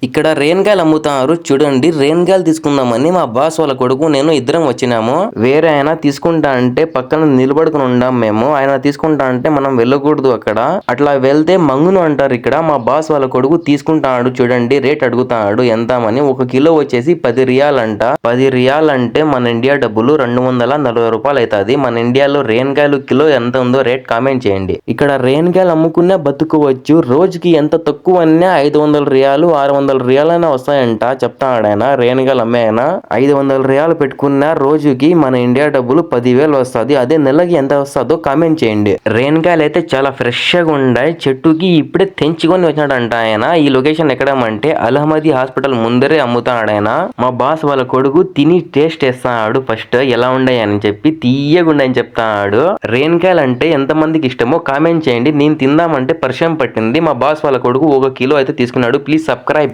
ఇక్కడ రేణిగాయలు అమ్ముతారు చూడండి. రేణిగాయలు తీసుకుందామని మా బాస్ వాళ్ళ కొడుకు నేను ఇద్దరం వచ్చినాము. వేరే ఆయన తీసుకుంటా అంటే పక్కన నిలబడుకుని ఉండాం మేము. ఆయన తీసుకుంటా అంటే మనం వెళ్ళకూడదు అక్కడ. అట్లా వెళ్తే మంగును అంటారు ఇక్కడ. మా బాస్ వాళ్ళ కొడుకు తీసుకుంటాడు చూడండి. రేట్ అడుగుతాడు ఎంతమని. 1 కిలో వచ్చేసి 10 రియాల్ అంట. 10 రియాల్ అంటే మన ఇండియా డబ్బులు 240 రూపాయలు అవుతుంది. మన ఇండియాలో రేణిగాయలు కిలో ఎంత ఉందో రేట్ కామెంట్ చేయండి. ఇక్కడ రేణిగాయలు అమ్ముకునే బతుకోవచ్చు. రోజుకి ఎంత తక్కువ అన్నా 500 రియాలు 600 రియాలైనా వస్తాయంట చెప్తాడు ఆయన. రేణిగాయలు అమ్మే ఆయన 500 రియాలు పెట్టుకున్న రోజుకి మన ఇండియా డబ్బులు 10,000 వస్తుంది. అదే నెలకి ఎంత వస్తుందో కామెంట్ చేయండి. రేణిగాయలు అయితే చాలా ఫ్రెష్ గా ఉన్నాయి. చెట్టుకి ఇప్పుడే తెంచుకొని వచ్చినాడంట ఆయన. ఈ లొకేషన్ ఎక్కడమంటే అల్హమది హాస్పిటల్ ముందరే అమ్ముతాడు ఆయన. మా బాస్ వాళ్ళ కొడుకు తిని టేస్ట్ చేస్తాడు ఫస్ట్ ఎలా ఉన్నాయి అని చెప్పి. తీయగుండని చెప్తాడు. రేణిగాయలు అంటే ఎంత మందికి ఇష్టమో కామెంట్ చేయండి. నేను తిందామంటే పరిచయం పట్టింది. మా బాస్ వాళ్ళ కొడుకు 1 కిలో అయితే తీసుకున్నాడు. Please subscribe.